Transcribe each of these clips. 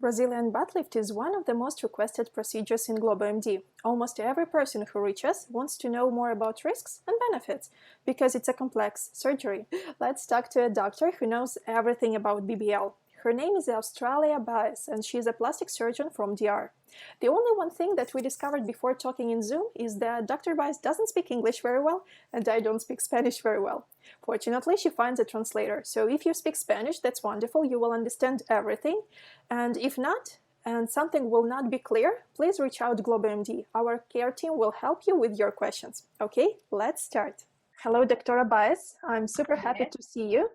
Brazilian butt lift is one of the most requested procedures in GloboMD. Almost every person who reaches wants to know more about risks and benefits, because it's a complex surgery. Let's talk to a doctor who knows everything about BBL. Her name is Austarlia Baez, and she is a plastic surgeon from DR. The only one thing that we discovered before talking in Zoom is that Dr. Baez doesn't speak English very well, and I don't speak Spanish very well. Fortunately, she finds a translator, so if you speak Spanish, that's wonderful, you will understand everything. And if not, and something will not be clear, please reach out to GloboMD. Our care team will help you with your questions. Okay, let's start. Hello, Dr. Baez. I'm super happy to see you.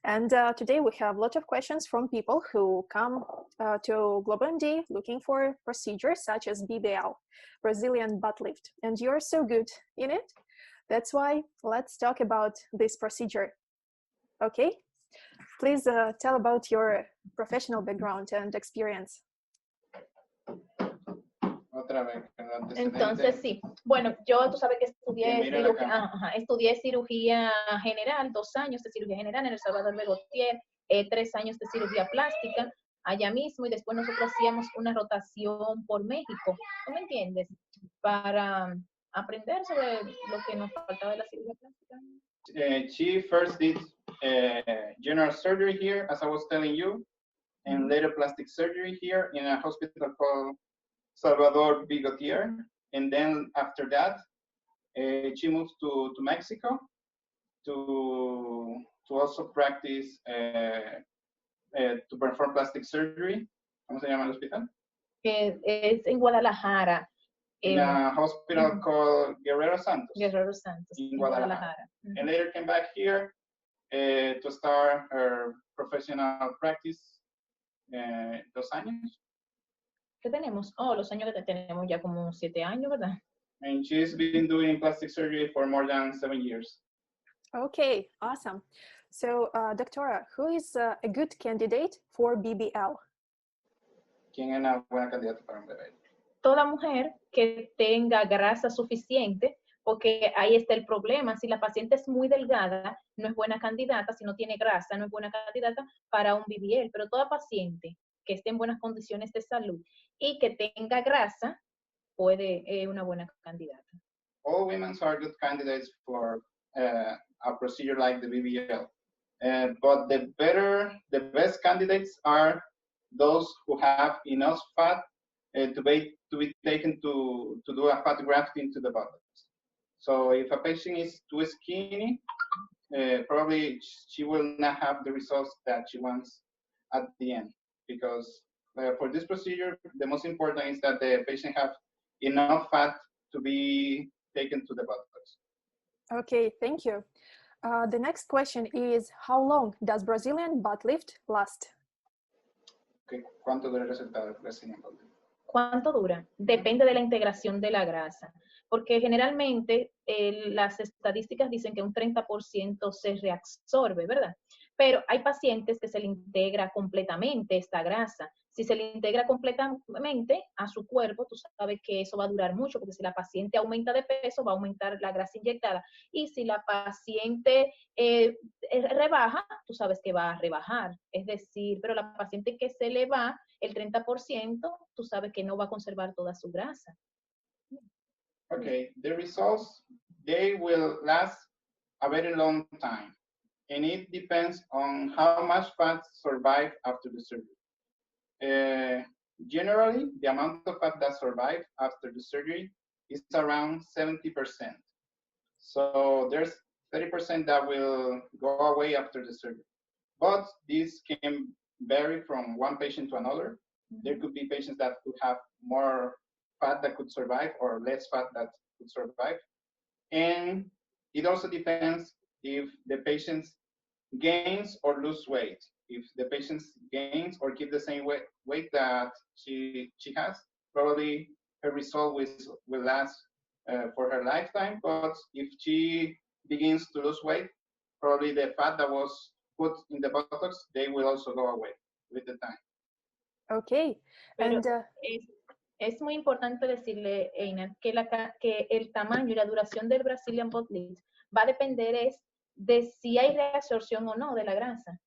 And today we have a lot of questions from people who come to GloboMD looking for procedures such as BBL, Brazilian butt lift. And you're so good in it. That's why let's talk about this procedure. Okay? Please tell about your professional background and experience. Entonces, sí. Bueno, yo, tú sabes que estudié cirugía general, 2 años de cirugía general en El Salvador de Gautier, 3 años de cirugía plástica allá mismo, y después nosotros hacíamos una rotación por México, ¿tú me entiendes? Para aprender sobre lo que nos faltaba de la cirugía plástica. She first did general surgery here, as I was telling you, and later plastic surgery here in a hospital called Salvador Bigotier, and then after that, she moved to Mexico to also practice to perform plastic surgery. ¿Cómo se llama el hospital? Es en Guadalajara. In a hospital called Guerrero Santos. Guerrero Santos. In Guadalajara. And later came back here to start her professional practice. 2 años. ¿Qué tenemos? Oh, los años que tenemos ya como 7 años, ¿verdad? And she's been doing plastic surgery for more than 7 years. Okay, awesome. So, Doctora, who is a good candidate for BBL? ¿Quién es una buena candidata para un BBL? Toda mujer que tenga grasa suficiente, porque ahí está el problema. Si la paciente es muy delgada, no es buena candidata. Si no tiene grasa, no es buena candidata para un BBL. Pero toda paciente que esté en buenas condiciones de salud y que tenga grasa, puede una buena candidata. All women are good candidates for a procedure like the BBL. But the best candidates are those who have enough fat to be taken to do a fat grafting to the buttocks. So if a patient is too skinny, probably she will not have the results that she wants at the end. Because for this procedure, the most important is that the patient have enough fat to be taken to the buttocks. Okay, thank you. The next question is, how long does Brazilian butt lift last? Okay. ¿Cuánto dura el resultado del Brazilian butt lift? ¿Cuánto dura? Depende de la integración de la grasa, porque generalmente las estadísticas dicen que un 30% se reabsorbe, ¿verdad? Pero hay pacientes que se le integra completamente esta grasa. Si se le integra completamente a su cuerpo, tú sabes que eso va a durar mucho, porque si la paciente aumenta de peso, va a aumentar la grasa inyectada. Y si la paciente rebaja, tú sabes que va a rebajar. Es decir, pero la paciente que se le va el 30%, tú sabes que no va a conservar toda su grasa. Okay, the results, they will last a very long time. And it depends on how much fat survive after the surgery. Generally, the amount of fat that survive after the surgery is around 70%. So there's 30% that will go away after the surgery. But this can vary from one patient to another. There could be patients that could have more fat that could survive or less fat that could survive. And it also depends if the patient gains or lose weight. If the patient gains or keep the same weight that she has, probably her result will last for her lifetime. But if she begins to lose weight, probably the fat that was put in the buttocks, they will also go away with the time. Okay. Pero And es muy importante decirle, Einar, que el tamaño y la duración del Brazilian butt lift va a depender de si hay reabsorción o no de la grasa,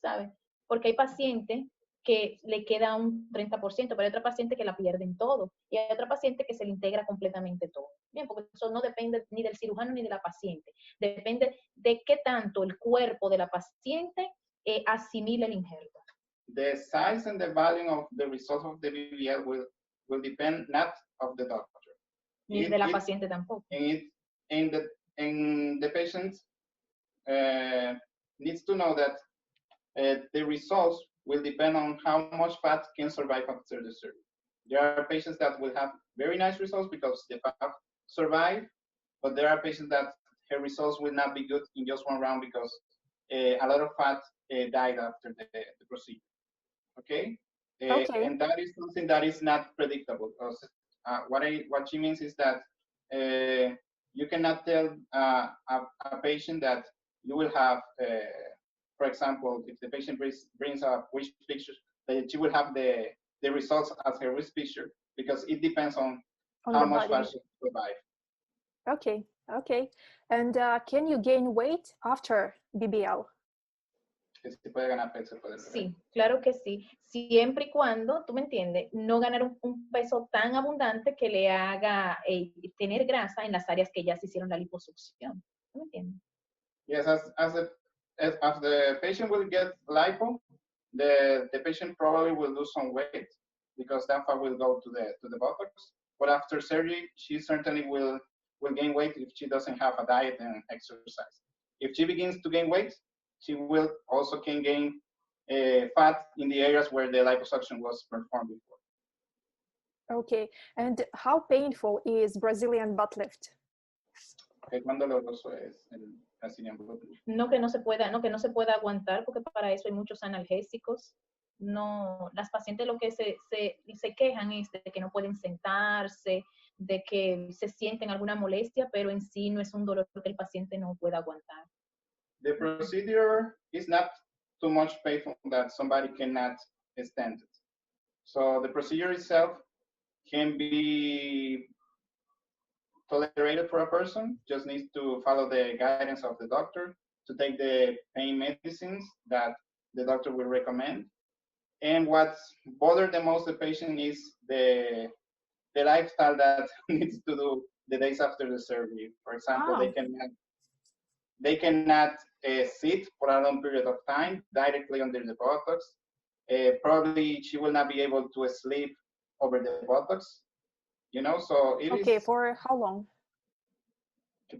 ¿sabes? Porque hay pacientes que le queda un 30%, pero hay otra paciente que la pierden todo, y hay otra paciente que se le integra completamente todo. Bien, porque eso no depende ni del cirujano ni de la paciente, depende de qué tanto el cuerpo de la paciente asimila el injerto. The size and the volume of the results of the BBL will depend not of the doctor. Ni de la paciente tampoco. And the patient needs to know that the results will depend on how much fat can survive after the surgery. There are patients that will have very nice results because the fat survived, but there are patients that her results will not be good in just one round because a lot of fat died after the procedure. Okay? Okay. And that is something that is not predictable. Because, what she means is that you cannot tell a patient that you will have, for example, if the patient brings a wish picture, that she will have the results as her wish picture, because it depends on how much fat she survive. Okay, okay. And can you gain weight after BBL? Se puede ganar peso, puede perder. Sí, claro que sí, siempre y cuando, tú me entiendes, no ganar un peso tan abundante que le haga tener grasa en las áreas que ya se hicieron la liposucción. ¿Tú me entiendes? Yes, as the patient will get lipo, the patient probably will lose some weight because that fat will go to the buttocks. But after surgery, she certainly will gain weight if she doesn't have a diet and exercise. If she begins to gain weight, she will also can gain fat in the areas where the liposuction was performed before. Okay, and how painful is Brazilian butt lift? ¿Cuán doloroso es el Brazilian butt lift? No que no se pueda aguantar, porque para eso hay muchos analgésicos. No, las pacientes lo que se quejan es de que no pueden sentarse, de que se sienten alguna molestia, pero en sí no es un dolor que el paciente no pueda aguantar. The procedure is not too much painful that somebody cannot stand it. So the procedure itself can be tolerated for a person, just needs to follow the guidance of the doctor, to take the pain medicines that the doctor will recommend. And what's bothered the most the patient is the lifestyle that needs to do the days after the surgery. For example, they cannot sit for a long period of time directly under the buttocks. Probably she will not be able to sleep over the buttocks. You know, so it okay, is. For how long?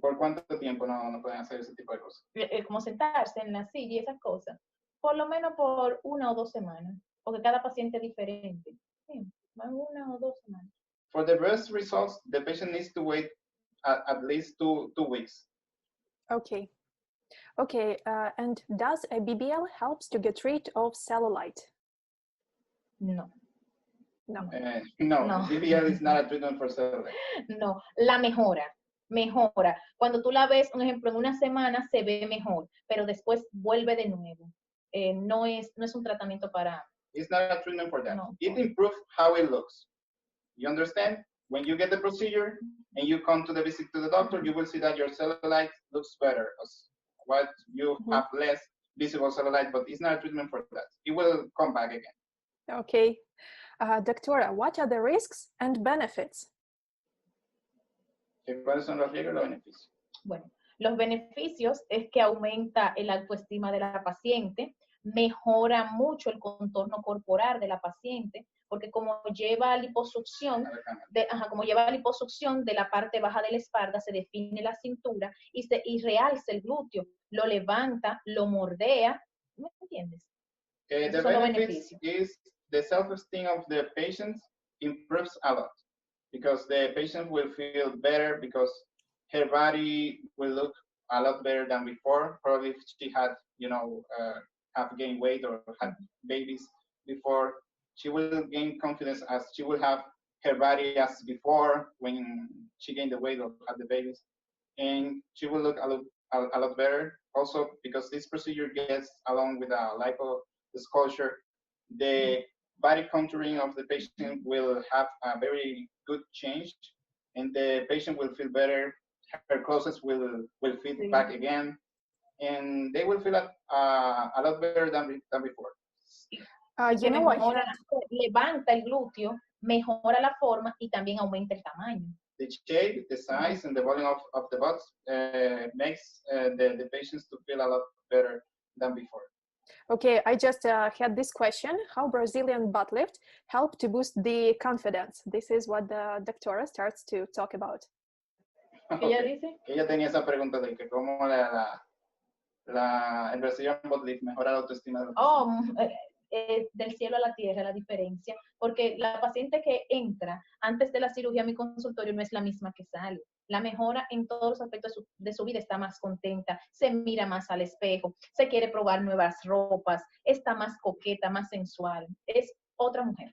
¿Por cuánto tiempo no pueden hacer ese tipo de cosas? Como sentarse en la silla y esas cosas. Por lo menos por 1 o 2 semanas, porque cada paciente es diferente. Sí, 1 o 2 semanas. For the best results, the patient needs to wait at least two weeks. Okay. Okay, and does a BBL helps to get rid of cellulite? No. No. No, BBL is not a treatment for cellulite. No, la mejora. Cuando tú la ves, un ejemplo, en una semana se ve mejor, pero después vuelve de nuevo. No es un tratamiento para... It's not a treatment for that. No. It improves how it looks. You understand? When you get the procedure and you come to the visit to the doctor, you will see that your cellulite looks better. What you have less visible cellulite, but it's not a treatment for that. It will come back again. Okay. Doctora, what are the risks and benefits? ¿Cuáles son los riesgos y los beneficios? Bueno, los beneficios es que aumenta el autoestima de la paciente, mejora mucho el contorno corporal de la paciente, porque como lleva liposucción, de la parte baja de la espalda, se define la cintura y realza el glúteo, lo levanta, lo mordea, ¿me entiendes? The benefits is the self-esteem of the patient improves a lot, because the patient will feel better because her body will look a lot better than before. Probably if she had, have gained weight or had babies before, she will gain confidence as she will have her body as before when she gained the weight or had the babies, and she will look a lot better. Also, because this procedure gets along with a liposculpture, the body contouring of the patient will have a very good change, and the patient will feel better. Her clothes will fit back again, and they will feel a lot better than before. Que I mejora, had levanta el glúteo, mejora la forma y también aumenta el tamaño. The shape, the size, and the volume of the butt makes the patients to feel a lot better than before. Okay, I just had this question: how Brazilian butt lift help to boost the confidence? This is what the doctora starts to talk about. ¿Qué ella dice? Ella tenía esa pregunta de que cómo el Brazilian butt lift mejora la autoestima de los pacientes. Del cielo a la tierra la diferencia, porque la paciente que entra antes de la cirugía a mi consultorio no es la misma que sale. La mejora en todos los aspectos de su vida, está más contenta, se mira más al espejo, se quiere probar nuevas ropas, está más coqueta, más sensual, es otra mujer.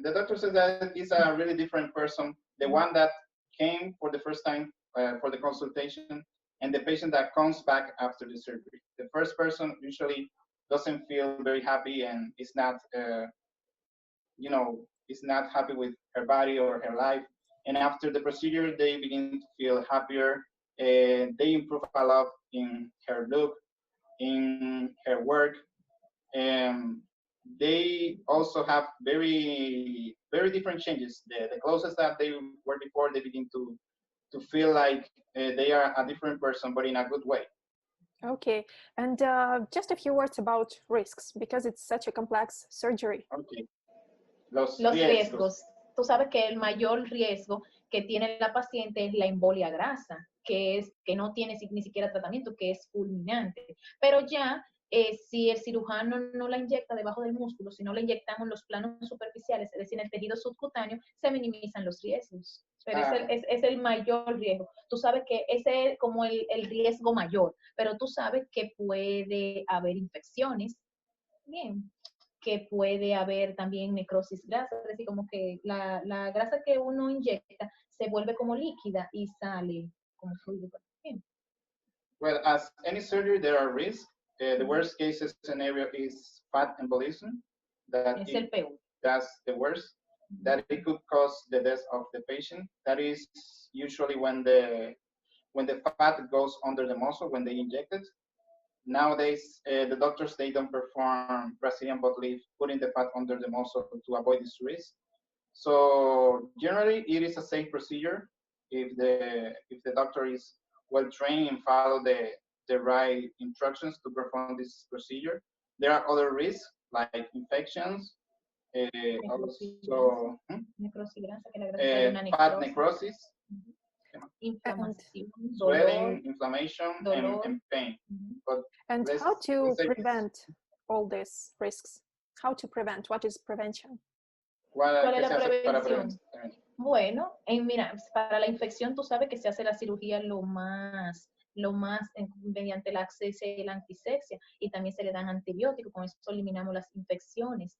The doctor says that he's a really different person, the one that came for the first time for the consultation, and the patient that comes back after the surgery. The first person usually doesn't feel very happy and is not, is not happy with her body or her life. And after the procedure, they begin to feel happier. They improve a lot in her look, in her work. They also have very, very different changes. The closest that they were before, they begin to feel like they are a different person, but in a good way. Okay, and just a few words about risks, because it's such a complex surgery. Okay. Los riesgos. Tú sabes que el mayor riesgo que tiene la paciente es la embolia grasa, que no tiene ni siquiera tratamiento, que es fulminante. Pero ya, si el cirujano no la inyecta debajo del músculo, si no la inyectamos en los planos superficiales, es decir, en el tejido subcutáneo, se minimizan los riesgos. Pero es el mayor riesgo. Tú sabes que ese es como el riesgo mayor, pero tú sabes que puede haber infecciones. Bien, que puede haber también necrosis grasa, es decir, como que la grasa que uno inyecta se vuelve como líquida y sale como fluido. Well, as any surgery, there are risks. The worst case scenario is fat embolism. Es el peor. That's the worst. That it could cause the death of the patient. That is usually when the fat goes under the muscle when they inject it. Nowadays, the doctors, they don't perform Brazilian butt lift, putting the fat under the muscle to avoid this risk. So generally, it is a safe procedure if the doctor is well trained and follow the right instructions to perform this procedure. There are other risks like infections, also fat necrosis, swelling, inflammation, and pain. But and how to prevent all these risks? How to prevent? What is prevention? ¿Cuál es la prevención? Bueno, mira, para la infección tú sabes que se hace la cirugía lo más mediante la asepsia y la antisepsia, y también se le dan antibióticos, con eso eliminamos las infecciones.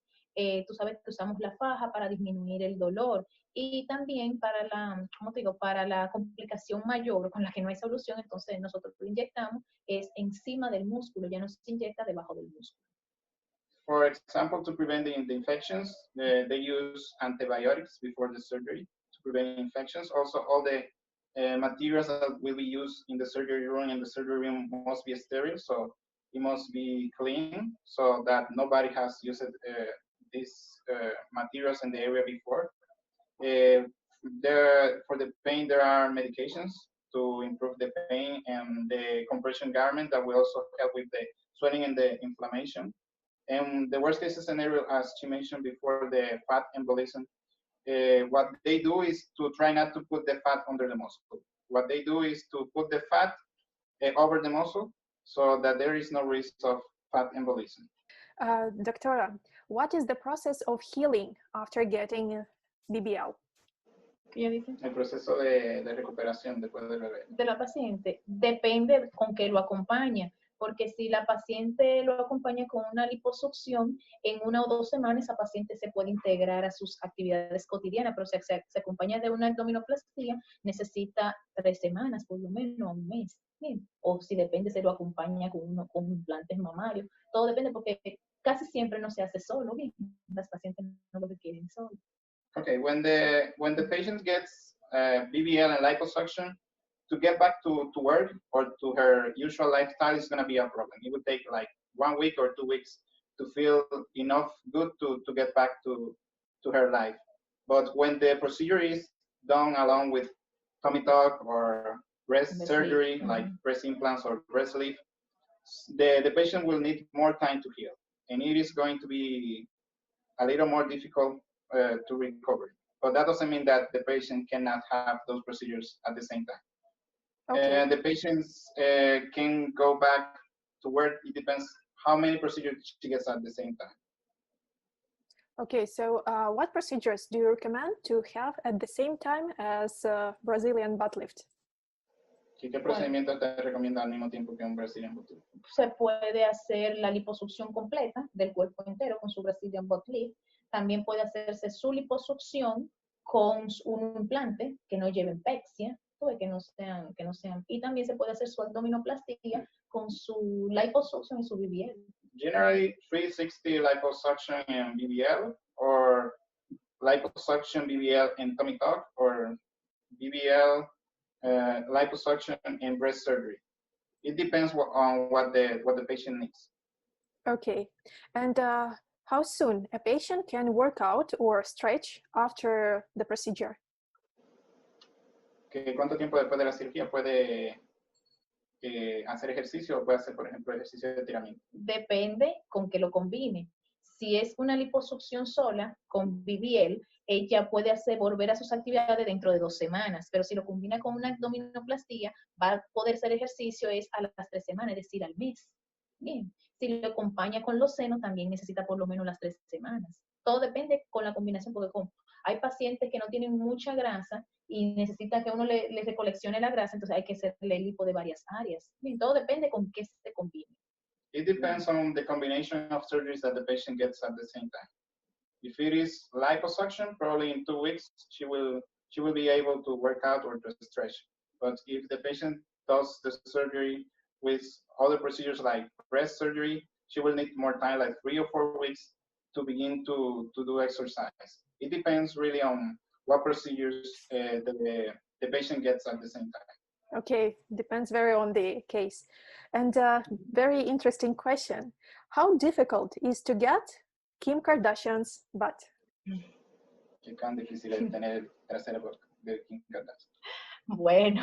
Tú sabes que usamos la faja para disminuir el dolor, y también para la complicación mayor con la que no hay solución, entonces nosotros lo inyectamos es encima del músculo, ya no se inyecta debajo del músculo. For example, to prevent the infections, they use antibiotics before the surgery to prevent infections. Also, all the materials that will be used in the surgery room must be sterile, so it must be clean, so that nobody has used these materials in the area before. For the pain, there are medications to improve the pain, and the compression garment that will also help with the swelling and the inflammation. And the worst case scenario, as you mentioned before, the fat embolism, what they do is to try not to put the fat under the muscle. What they do is to put the fat over the muscle so that there is no risk of fat embolism. Doctora, what is the process of healing after getting BBL? ¿Qué dice? El proceso de recuperación después del bebé. De la paciente depende con qué lo acompaña, porque si la paciente lo acompaña con una liposucción, en 1 o 2 semanas esa paciente se puede integrar a sus actividades cotidianas, pero si se acompaña de una abdominoplastia, necesita 3 semanas, por lo menos 1 mes. Bien. O si depende, se lo acompaña con implantes mamarios. Todo depende, porque casi siempre no se hace solo. Bien. Las pacientes no lo requieren solo. Okay, when the patient gets BBL and liposuction, to get back to work or to her usual lifestyle is going to be a problem. It would take like 1 week or 2 weeks feel enough good to get back to her life. But when the procedure is done along with tummy tuck or breast surgery, like breast implants or breast lift, the patient will need more time to heal, and it is going to be a little more difficult to recover. But that doesn't mean that the patient cannot have those procedures at the same time. Okay. The patients can go back to work. It depends how many procedures she gets at the same time. Okay, so what procedures do you recommend to have at the same time as Brazilian butt lift? ¿Qué procedimiento te recomienda al mismo tiempo que un Brazilian butt lift? Se puede hacer la liposucción completa del cuerpo entero con su Brazilian butt lift. También puede hacerse su liposucción con un implante que no lleven pexia, que no sean. Y también se puede hacer su abdominoplastia con su liposuction y su BBL. Generally, 360 liposuction and BBL, or liposuction BBL and tummy tuck, or BBL liposuction and breast surgery. It depends on what the patient needs. Okay, and how soon a patient can work out or stretch after the procedure? ¿Cuánto tiempo después de la cirugía puede hacer ejercicio o puede hacer, por ejemplo, ejercicio de estiramiento? Depende con que lo combine. Si es una liposucción sola con BBL, ella puede volver a sus actividades dentro de 2 semanas, pero si lo combina con una abdominoplastia, va a poder hacer ejercicio a las 3 semanas, es decir, al mes. Bien, si lo acompaña con los senos, también necesita por lo menos las 3 semanas. Todo depende con la combinación, porque hay pacientes que no tienen mucha grasa y necesitan que uno les recoleccione la grasa, entonces hay que hacerle lipo de varias áreas. Bien, todo depende con qué se combine. It depends on the combination of surgeries that the patient gets at the same time. If it is liposuction, probably in 2 weeks she will be able to work out or to stretch. But if the patient does the surgery with other procedures like breast surgery, she will need more time, like 3 or 4 weeks, to begin to do exercise. It depends really on what procedures the patient gets at the same time. Okay, depends very on the case. And very interesting question. How difficult is to get Kim Kardashian's butt? ¿Qué tan difícil es tener el trasero de Kim Kardashian? Bueno,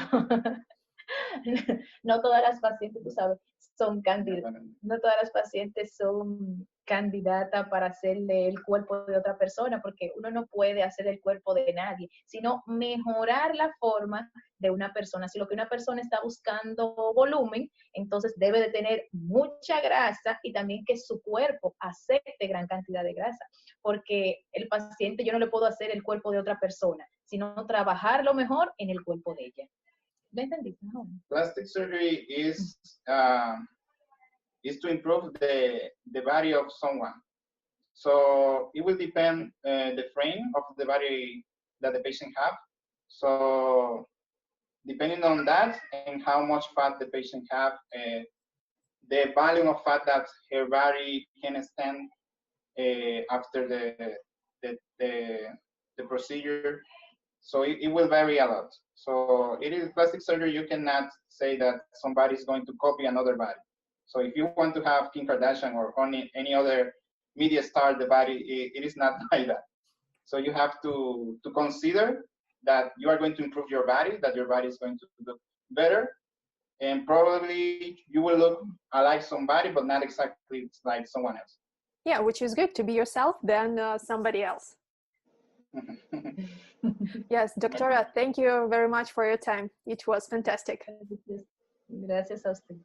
no todas las pacientes, tú sabes, son candidatas. No todas las pacientes son candidatas para hacerle el cuerpo de otra persona, porque uno no puede hacer el cuerpo de nadie, sino mejorar la forma de una persona. Si lo que una persona está buscando volumen, entonces debe de tener mucha grasa y también que su cuerpo acepte gran cantidad de grasa, porque el paciente, yo no le puedo hacer el cuerpo de otra persona, sino trabajarlo mejor en el cuerpo de ella. ¿Me entendiste? No. Plastic surgery is to improve the body of someone. So it will depend the frame of the body that the patient have. So depending on that and how much fat the patient have, the volume of fat that her body can stand after the procedure. So it will vary a lot. So it is plastic surgery. You cannot say that somebody is going to copy another body. So if you want to have Kim Kardashian or any other media star, the body, it is not like that. So you have to consider that you are going to improve your body, that your body is going to look better, and probably you will look like somebody, but not exactly like someone else. Yeah, which is good to be yourself than somebody else. Yes, Doctora, thank you very much for your time. It was fantastic. Gracias a usted.